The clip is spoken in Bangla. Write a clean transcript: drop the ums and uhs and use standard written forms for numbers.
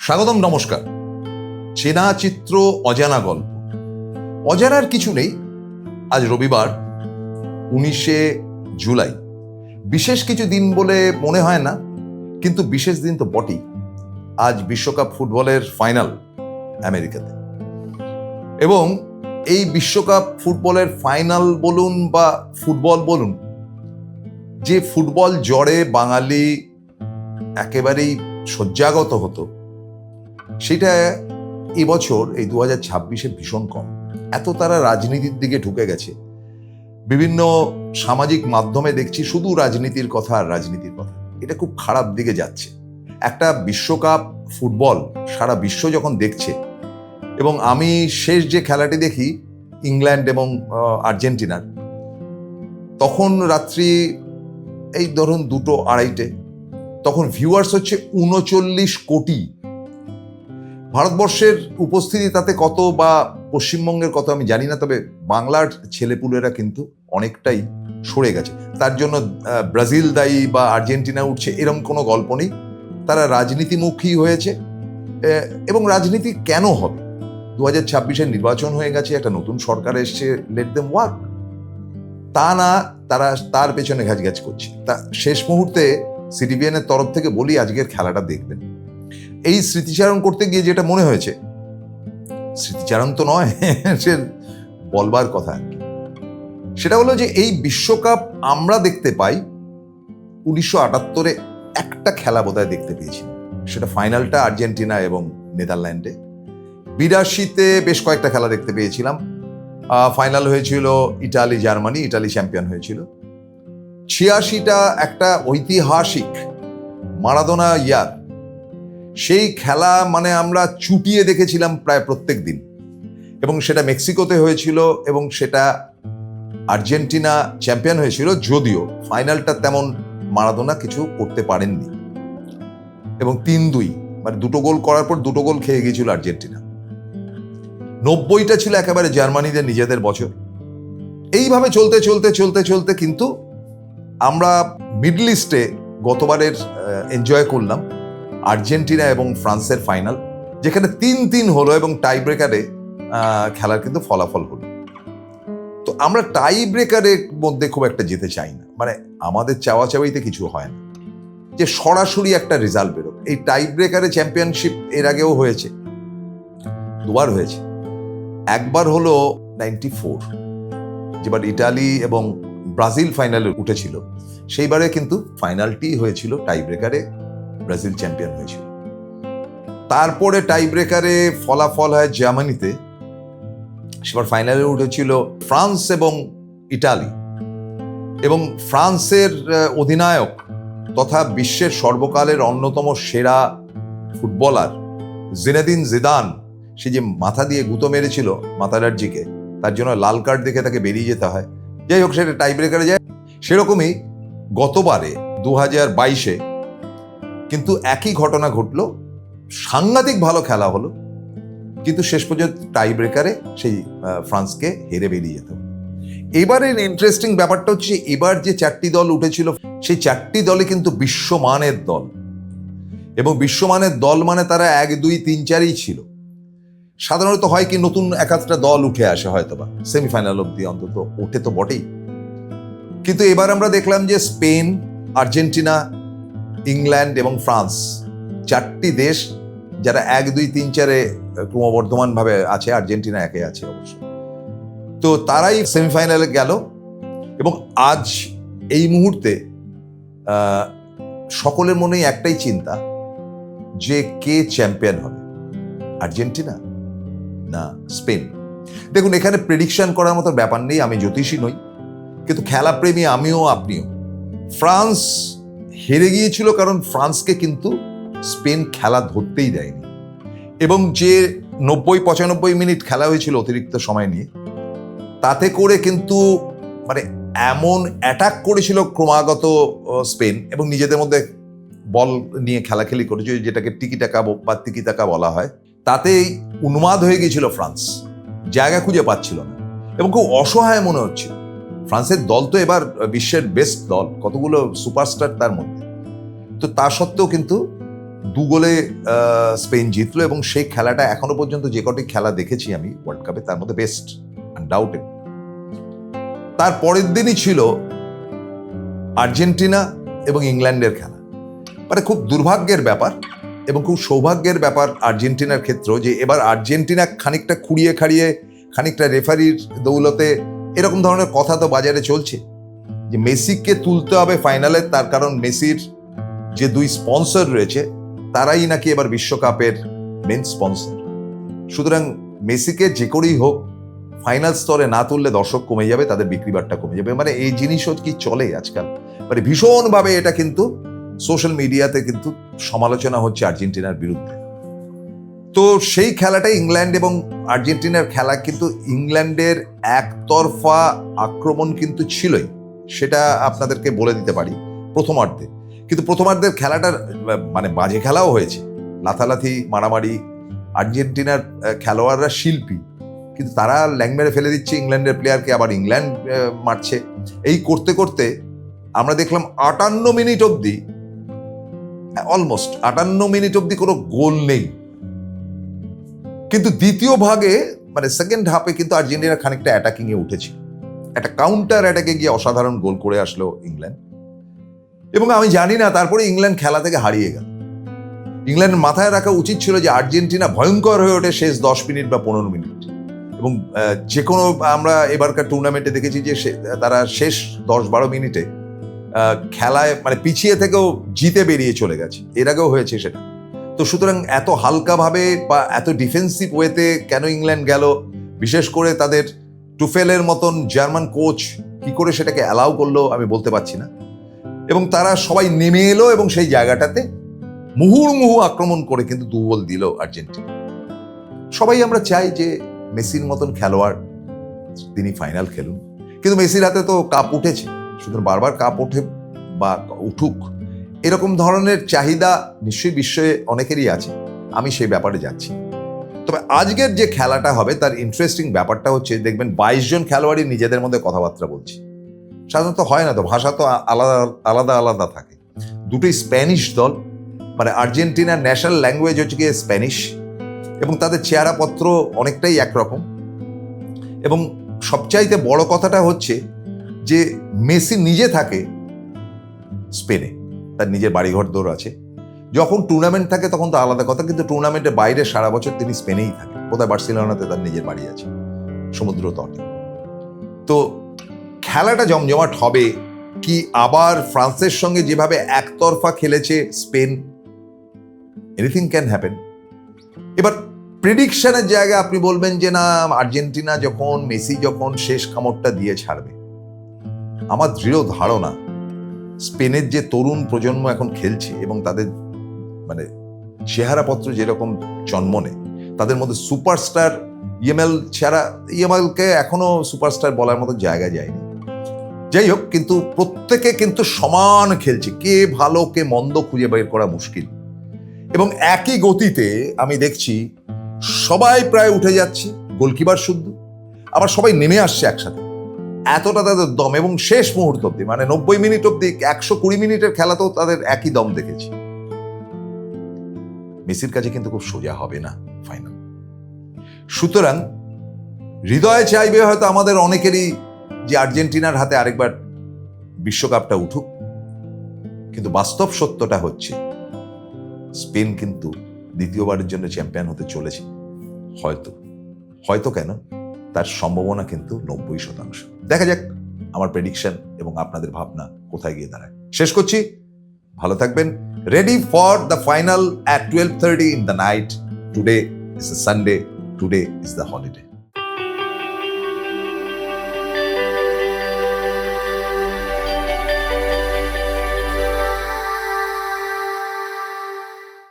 স্বাগতম, নমস্কার। চেনা চিত্র, অজানা গল্প। অজানার কিছু নেই। আজ রবিবার 19শে জুলাই। বিশেষ কিছু দিন বলে মনে হয় না, কিন্তু বিশেষ দিন তো বটেই। আজ বিশ্বকাপ ফুটবলের ফাইনাল আমেরিকাতে, এবং এই বিশ্বকাপ ফুটবলের ফাইনাল বলুন বা ফুটবল বলুন, যে ফুটবল জ্বরে বাঙালি একেবারেই শয্যাগত হতো, সেটা এবছর এই 2026-এ ভীষণ কম। এত তারা রাজনীতির দিকে ঢুকে গেছে। বিভিন্ন সামাজিক মাধ্যমে দেখছি শুধু রাজনীতির কথা আর রাজনীতির কথা। এটা খুব খারাপ দিকে যাচ্ছে। একটা বিশ্বকাপ ফুটবল সারা বিশ্ব যখন দেখছে, এবং আমি শেষ যে খেলাটি দেখি ইংল্যান্ড এবং আর্জেন্টিনার, তখন রাত্রি এই ধরুন 2-2:30, তখন ভিউয়ার্স হচ্ছে 39 কোটি। ভারতবর্ষের উপস্থিতি তাতে কত, বা পশ্চিমবঙ্গের কত আমি জানি না, তবে বাংলার ছেলেপুলেরা কিন্তু অনেকটাই সরে গেছে। তার জন্য ব্রাজিল দায়ী বা আর্জেন্টিনা উঠছে এরকম কোনো গল্প নেই। তারা রাজনীতিমুখী হয়েছে। এবং রাজনীতি কেন হবে? 2026-এর নির্বাচন হয়ে গেছে, একটা নতুন সরকার এসছে, লেট দেম ওয়ার্ক। তা না, তারা তার পেছনে ঘাঁচঘাঁচ করছে। তা শেষ মুহূর্তে সিটিভিএনের তরফ থেকে বলি, আজকের খেলাটা দেখবেন। এই স্মৃতিচারণ করতে গিয়ে যেটা মনে হয়েছে, স্মৃতিচারণ তো নয়, সে বলবার কথা আর কি, সেটা হলো যে এই বিশ্বকাপ আমরা দেখতে পাই 1978-এ একটা খেলা বোধহয় দেখতে পেয়েছি, সেটা ফাইনালটা আর্জেন্টিনা এবং নেদারল্যান্ডে। 82-তে বেশ কয়েকটা খেলা দেখতে পেয়েছিলাম। ফাইনাল হয়েছিল ইটালি জার্মানি, ইটালি চ্যাম্পিয়ন হয়েছিল। 86টা একটা ঐতিহাসিক মারাদোনা ইয়ার, সেই খেলা মানে আমরা চুটিয়ে দেখেছিলাম প্রায় প্রত্যেক দিন, এবং সেটা মেক্সিকোতে হয়েছিল, এবং সেটা আর্জেন্টিনা চ্যাম্পিয়ন হয়েছিল, যদিও ফাইনালটা তেমন মারাদোনা কিছু করতে পারেননি, এবং 3-2 মানে 2 গোল করার পর 2 গোল খেয়ে গিয়েছিল আর্জেন্টিনা। 90টা ছিল একেবারে জার্মানিদের নিজেদের বছর। এইভাবে চলতে চলতে চলতে চলতে কিন্তু আমরা মিডল ইস্টে গতবারের এনজয় করলাম আর্জেন্টিনা এবং ফ্রান্সের ফাইনাল, যেখানে 3-3 হলো এবং টাই ব্রেকারে খেলার কিন্তু ফলাফল হলো। তো আমরা টাই ব্রেকারের মধ্যে খুব একটা যেতে চাই না, মানে আমাদের চাওয়া চাওয়াইতে কিছু হয় না যে সরাসরি একটা রেজাল্ট বেরোক। এই টাই ব্রেকারে চ্যাম্পিয়নশিপ এর আগেও হয়েছে, 2বার হয়েছে। একবার হলো 94, যেবার ইটালি এবং ব্রাজিল ফাইনালে উঠেছিল, সেইবারে কিন্তু ফাইনালটি হয়েছিল টাই ব্রেকারে, ব্রাজিল চ্যাম্পিয়ন হয়েছিল। তারপরে টাই ব্রেকারে ফলাফল হয় জার্মানিতে, সেবার ফাইনালে উঠেছিল ফ্রান্স এবং ইটালি, এবং ফ্রান্সের অধিনায়ক তথা বিশ্বের সর্বকালের অন্যতম সেরা ফুটবলার জিনেদিন জিদান, সে যে মাথা দিয়ে গুঁতো মেরেছিল মাতারার্জিকে, তার জন্য লাল কার্ড দেখে তাকে বেরিয়ে যেতে হয়। যাই হোক, সেটা টাই ব্রেকারে যায়। সেরকমই গতবারে 2022-এ কিন্তু একই ঘটনা ঘটলো, সাংঘাতিক ভালো খেলা হলো, কিন্তু শেষ পর্যন্ত টাই ব্রেকারে সেই ফ্রান্সকে হেরে বেরিয়ে যেত। এবারের ইন্টারেস্টিং ব্যাপারটা হচ্ছে, এবার যে 4টি দল উঠেছিল, সেই 4টি দলে কিন্তু বিশ্বমানের দল, এবং বিশ্বমানের দল মানে তারা 1, 2, 3, 4ই ছিল। সাধারণত হয় কি, নতুন 1-2টা দল উঠে আসে হয়তো, বা সেমিফাইনাল অব্দি অন্তত ওঠে তো বটেই। কিন্তু এবার আমরা দেখলাম যে স্পেন, আর্জেন্টিনা, ইংল্যান্ড এবং ফ্রান্স, 4টি দেশ যারা 1, 2, 3, 4-এ ক্রমবর্ধমান ভাবে আছে, আর্জেন্টিনা 1-এ আছে অবশ্য, তো তারাই সেমিফাইনালে গেল। এবং আজ এই মুহূর্তে সকলের মনেই একটাই চিন্তা, যে কে চ্যাম্পিয়ন হবে, আর্জেন্টিনা না স্পেন। দেখুন, এখানে প্রেডিকশন করার মতো ব্যাপার নেই, আমি জ্যোতিষী নই, কিন্তু খেলাপ্রেমী আমিও, আপনিও। ফ্রান্স হেরে গিয়েছিল কারণ ফ্রান্সকে কিন্তু স্পেন খেলা ধরতেই দেয়নি, এবং যে 90-95 মিনিট খেলা হয়েছিল অতিরিক্ত সময় নিয়ে, তাতে করে কিন্তু মানে এমন অ্যাটাক করেছিল ক্রমাগত স্পেন, এবং নিজেদের মধ্যে বল নিয়ে খেলাখেলি করেছে, যেটাকে টিকিটাকা বা তিকিটাকা বলা হয়। তাতেই উন্মাদ হয়ে গিয়েছিল ফ্রান্স, জায়গা খুঁজে পাচ্ছিল না, এবং খুব অসহায় মনে হচ্ছিল। ফ্রান্সের দল তো এবার বিশ্বের বেস্ট দল, কতগুলো সুপারস্টার তার মধ্যে, তো তা সত্ত্বেও কিন্তু 2 গোলে স্পেন জিতলো, এবং সেই খেলাটা এখনো পর্যন্ত যে কটি খেলা দেখেছি আমি ওয়ার্ল্ড কাপে তার মধ্যে বেস্ট, আনডাউটেড। তার পরের দিনই ছিল আর্জেন্টিনা এবং ইংল্যান্ডের খেলা। মানে খুব দুর্ভাগ্যের ব্যাপার এবং খুব সৌভাগ্যের ব্যাপার আর্জেন্টিনার ক্ষেত্রে যে এবার আর্জেন্টিনা খানিকটা খুঁড়িয়ে খাড়িয়ে, খানিকটা রেফারির দৌলতে এরকম ধরনের কথা তো বাজারে চলছে যে মেসিকে তুলতে হবে ফাইনালে, তার কারণ মেসির যে 2 স্পন্সর রয়েছে তারাই নাকি এবার বিশ্বকাপের মেন স্পন্সর। সুতরাং মেসিকে যে করেই হোক ফাইনাল স্তরে না তুললে দর্শক কমে যাবে, তাদের বিক্রিবারটা কমে যাবে। মানে এই জিনিসও কি চলে আজকাল, মানে ভীষণভাবে এটা কিন্তু সোশ্যাল মিডিয়াতে কিন্তু সমালোচনা হচ্ছে আর্জেন্টিনার বিরুদ্ধে। তো সেই খেলাটা ইংল্যান্ড এবং আর্জেন্টিনার খেলা, কিন্তু ইংল্যান্ডের একতরফা আক্রমণ কিন্তু ছিলই, সেটা আপনাদেরকে বলে দিতে পারি প্রথমার্ধে। কিন্তু প্রথমার্ধের খেলাটার মানে বাজে খেলাও হয়েছে, লাথালাথি, মারামারি। আর্জেন্টিনার খেলোয়াড়রা শিল্পী, কিন্তু তারা ল্যাং মেরে ফেলে দিচ্ছে ইংল্যান্ডের প্লেয়ারকে, আবার ইংল্যান্ড মারছে। এই করতে করতে আমরা দেখলাম 58 মিনিট অবধি, অলমোস্ট 58 মিনিট অবধি কোনো গোল নেই। কিন্তু দ্বিতীয় ভাগে মানে সেকেন্ড হাফে কিন্তু আর্জেন্টিনা খানিকটা অ্যাটাকিং এ উঠেছে, একটা কাউন্টার অ্যাটাকে গিয়ে অসাধারণ গোল করে আসলো ইংল্যান্ড। এবং আমি জানি না তারপরে ইংল্যান্ড খেলা থেকে হারিয়ে গেল। ইংল্যান্ডের মাথায় রাখা উচিত ছিল যে আর্জেন্টিনা ভয়ঙ্কর হয়ে ওঠে শেষ 10 মিনিট বা 15 মিনিট, এবং যে কোনো আমরা এবারকার টুর্নামেন্টে দেখেছি যে তারা শেষ 10-12 মিনিটে খেলায় মানে পিছিয়ে থেকেও জিতে বেরিয়ে চলে গেছে, এর আগেও হয়েছে সেটা। তো সুতরাং এত হালকাভাবে বা এত ডিফেন্সিভ ওয়েতে কেন ইংল্যান্ড গেল, বিশেষ করে তাদের টুফেলের মতন জার্মান কোচ কি করে সেটাকে অ্যালাউ করলো আমি বলতে পারছি না। এবং তারা সবাই নেমে এলো এবং সেই জায়গাটাতে মুহুর্মুহু আক্রমণ করে কিন্তু 2 গোল দিল আর্জেন্টিনা। সবাই আমরা চাই যে মেসির মতন খেলোয়াড় তিনি ফাইনাল খেলুন, কিন্তু মেসির হাতে তো কাপ উঠেছে, সুতরাং বারবার কাপ ওঠে বা উঠুক এরকম ধরনের চাহিদা নিশ্চয়ই বিশ্বে অনেকেরই আছে, আমি সেই ব্যাপারে যাচ্ছি। তবে আজকের যে খেলাটা হবে তার ইন্টারেস্টিং ব্যাপারটা হচ্ছে দেখবেন 22 জন খেলোয়াড়ই নিজেদের মধ্যে কথাবার্তা বলছে। সাধারণত হয় না, তো ভাষা তো আলাদা আলাদা আলাদা থাকে। দুটোই স্প্যানিশ দল, মানে আর্জেন্টিনার ন্যাশনাল ল্যাঙ্গুয়েজ হচ্ছে গিয়ে স্প্যানিশ, এবং তাদের চেহারাপত্র অনেকটাই একরকম। এবং সবচাইতে বড় কথাটা হচ্ছে যে মেসি নিজে থাকে স্পেনে, তার নিজের বাড়িঘর দৌড় আছে। যখন টুর্নামেন্ট থাকে তখন তো আলাদা কথা, কিন্তু টুর্নামেন্টের বাইরে সারা বছর তিনি স্পেনেই থাকে, কোথায় বার্সেলোনাতে তার নিজের বাড়ি আছে সমুদ্র তটে। তো খেলাটা জমজমাট হবে কি আবার ফ্রান্সের সঙ্গে যেভাবে একতরফা খেলেছে স্পেন, এনিথিং ক্যান হ্যাপেন। এবার প্রেডিকশনের জায়গায় আপনি বলবেন যে না, আর্জেন্টিনা যখন মেসি যখন শেষ কামড়টা দিয়ে ছাড়বে, আমার দৃঢ় ধারণা স্পেনের যে তরুণ প্রজন্ম এখন খেলছে এবং তাদের মানে চেহারাপত্র যেরকম জন্ম নেয়, তাদের মধ্যে সুপারস্টার ইএমএল ছাড়া, ইএমএলকে এখনো সুপারস্টার বলার মতো জায়গা যায়নি। যাই হোক, কিন্তু প্রত্যেকে কিন্তু সমান খেলছে, কে ভালো কে মন্দ খুঁজে বের করা মুশকিল। এবং একই গতিতে আমি দেখছি সবাই প্রায় উঠে যাচ্ছে, গোলকিপার শুদ্ধ, আবার সবাই নেমে আসছে একসাথে, এতটা তাদের দম। এবং শেষ মুহূর্ত অব্দি মানে 90 মিনিট অব্দি, 120 মিনিটের খেলাতেও তাদের একই দম দেখেছি। মেসির কাছে কিন্তু খুব সোজা হবে না ফাইনাল। সুতরাং হৃদয়ে চাইবে হয়তো আমাদের অনেকেরই যে আর্জেন্টিনার হাতে আরেকবার বিশ্বকাপটা উঠুক, কিন্তু বাস্তব সত্যটা হচ্ছে স্পেন কিন্তু দ্বিতীয়বারের জন্য চ্যাম্পিয়ন হতে চলেছে। হয়তো কেন, তার সম্ভাবনা কিন্তু 90%। দেখা যাক আমার প্রেডিকশন এবং আপনাদের ভাবনা কোথায় গিয়ে দাঁড়ায়। শেষ করছি, ভালো থাকবেন। Ready for the final at 12:30 in the night. Today is a Sunday. Today is the holiday.